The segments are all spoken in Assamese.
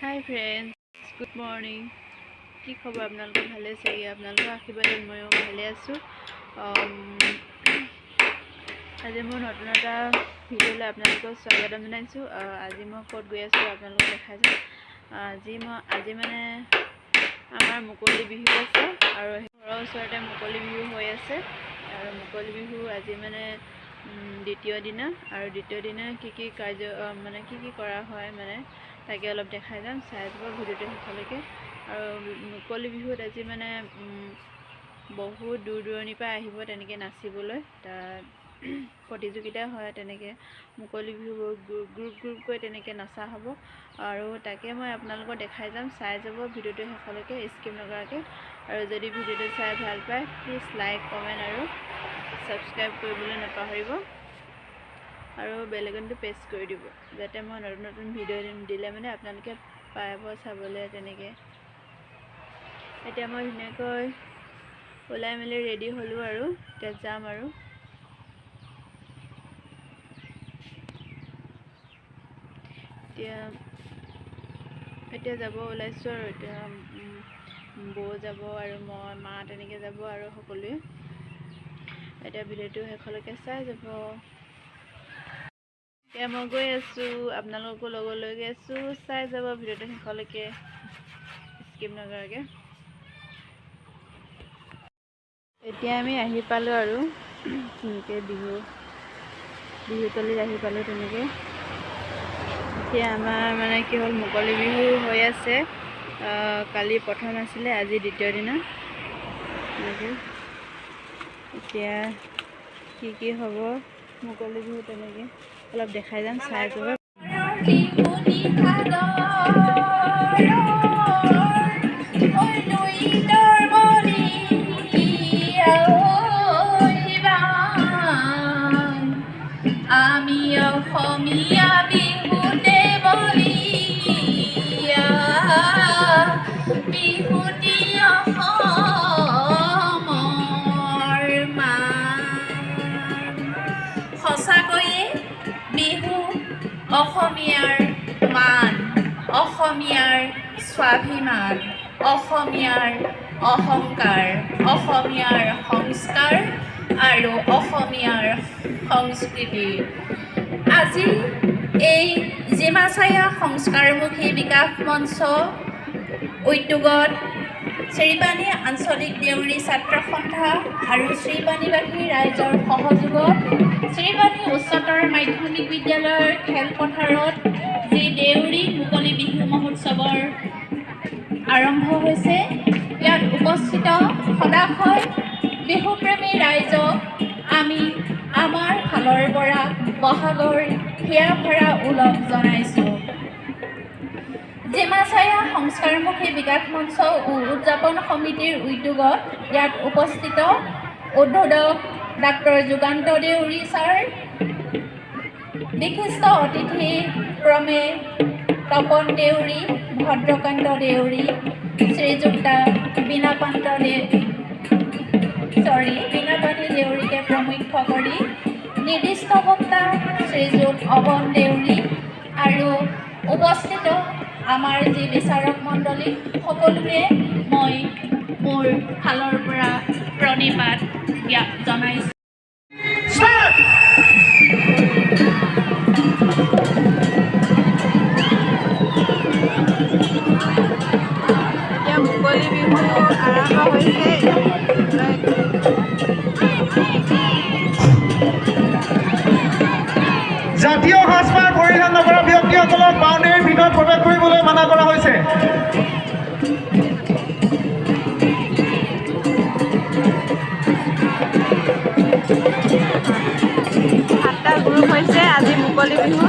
হাই ফ্ৰেণ্ডছ, গুড মৰ্ণিং। কি খবৰ আপোনালোকৰ? ভালে চাগে? আপোনালোকৰ আশীৰ্বাদত ময়ো ভালে আছোঁ। আজি মোৰ নতুন এটা ভিডিঅ'লৈ আপোনালোকক স্বাগতম জনাইছোঁ। আজি মই ক'ত গৈ আছোঁ আপোনালোকক দেখাইছোঁ। আজি মানে আমাৰ মুকলি বিহু আছে আৰু ঘৰৰ ওচৰতে মুকলি বিহু হৈ আছে। আৰু মুকলি বিহু আজি মানে দ্বিতীয় দিনা, আৰু দ্বিতীয় দিনা কি কাৰ্য মানে কি কৰা হয় মানে তাকে অলপ দেখাই যাম। চাই যাব ভিডিঅ'টো শেষলৈকে। আৰু মুকলি বিহুত আজি মানে বহুত দূৰ দূৰণিৰ পৰা আহিব তেনেকৈ নাচিবলৈ। তাত প্ৰতিযোগিতা হয়, তেনেকৈ মুকলি বিহুবোৰ গ্ৰুপকৈ তেনেকৈ নচা হ'ব। আৰু তাকে মই আপোনালোকক দেখাই যাম। চাই যাব ভিডিঅ'টো শেষলৈকে, স্কিপ নকৰাকৈ। আৰু যদি ভিডিঅ'টো চাই ভাল পায় প্লিজ লাইক, কমেণ্ট আৰু ছাবস্ক্ৰাইব কৰিবলৈ নাপাহৰিব। আৰু বেল আইকনটো প্ৰেছ কৰি দিব, যাতে মই নতুন নতুন ভিডিঅ' দিলে মানে আপোনালোকে পাব চাবলৈ। তেনেকৈ এতিয়া মই ধুনীয়াকৈ ওলাই মেলি ৰেডি হ'লোঁ আৰু এতিয়া যাম। আৰু এতিয়া যাব ওলাইছোঁ। আৰু এতিয়া বৌ যাব আৰু মই, মা তেনেকৈ যাব আৰু সকলোৱে। এতিয়া ভিডিঅ'টো শেষলৈকে চাই যাব। এতিয়া মই গৈ আছোঁ, আপোনালোককো লগত লৈ গৈ আছোঁ। চাই যাব ভিডিঅ'টো শেষলৈকে, স্কিপ নকৰাকৈ। এতিয়া আমি আহি পালোঁ আৰু তেনেকৈ বিহুতলীত আহি পালোঁ তেনেকৈ। এতিয়া আমাৰ মানে কি হ'ল, মুকলি বিহু হৈ আছে। কালি প্ৰথম আছিলে, আজি দ্বিতীয় দিনা তেনেকৈ। এতিয়া কি হ'ব মুকলি বিহু তেনেকৈ অলপ দেখাই যাম, চাই যাব। আমি অসমীয়া বিহুতে বলিয়া, বিহুতি অসমৰ মান। সঁচাকৈয়ে বিহু অসমীয়াৰ মান, অসমীয়াৰ স্বাভিমান, অসমীয়াৰ অহংকাৰ, অসমীয়াৰ সংস্কাৰ আৰু অসমীয়াৰ সংস্কৃতি। আজি এই জিমাচায়া সংস্কাৰমুখী বিকাশ মঞ্চ উদ্যোগত শ্ৰীবাণী আঞ্চলিক দেউৰী ছাত্ৰ সন্থা আৰু শ্ৰীবাণীবাসী ৰাইজৰ সহযোগত শ্ৰীবাণী উচ্চতৰ মাধ্যমিক বিদ্যালয়ৰ খেলপথাৰত যি দেউৰী মুকলি বিহু মহোৎসৱৰ আৰম্ভ হৈছে, ইয়াত উপস্থিত সদাশয় বিহুপ্ৰেমী ৰাইজক আমি আমাৰ ফালৰ পৰা বহাগৰ হিয়া ভৰা ওলগ জনাইছোঁ। জিমাচায়া সংস্কাৰমুখী বিকাশ মঞ্চ উদযাপন সমিতিৰ উদ্যোগত ইয়াত উপস্থিত উদ্বোধক ডাক্তৰ যুগান্ত দেউৰী ছাৰ, বিশিষ্ট অতিথি ক্ৰমে তপন দেউৰী, ভদ্ৰকান্ত দেউৰী, শ্ৰীযুক্তা বীণাপাণি দেউৰীকে প্ৰমুখ্য কৰি নিৰ্দিষ্ট বক্তা শ্ৰীযুত অৱন দেউৰী আৰু উপস্থিত আমাৰ যি বিচাৰক মণ্ডলী সকলোৰে মই মোৰ ফালৰ পৰা প্ৰণিপাত জনাইছোঁ। এতিয়া মুকলি বিহু আৰম্ভ হৈছে। জাতীয় সাজপাৰ পৰিধান নকৰা ব্যক্তিসকলক বাউণ্ডেৰীৰ ভিতৰত প্ৰৱেশ কৰিবলৈ মানা কৰা হৈছে। সাতটা গ্ৰুপ হৈছে আজি মুকলি বিহু।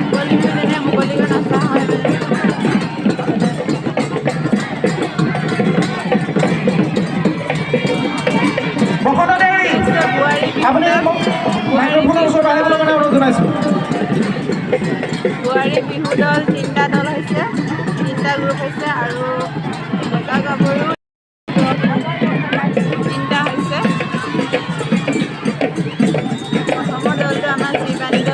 মুকলি বিহু যেনে মুকলিকৈ নচা হয় মানে। বোৱাৰী বিহু দল 3টা দল হৈছে, 3টা গ্ৰুপ হৈছে। আৰু ডেকা গাভৰু 3টা হৈছে। প্ৰথমৰ দলটো আমাৰ আশীৰ্বাদ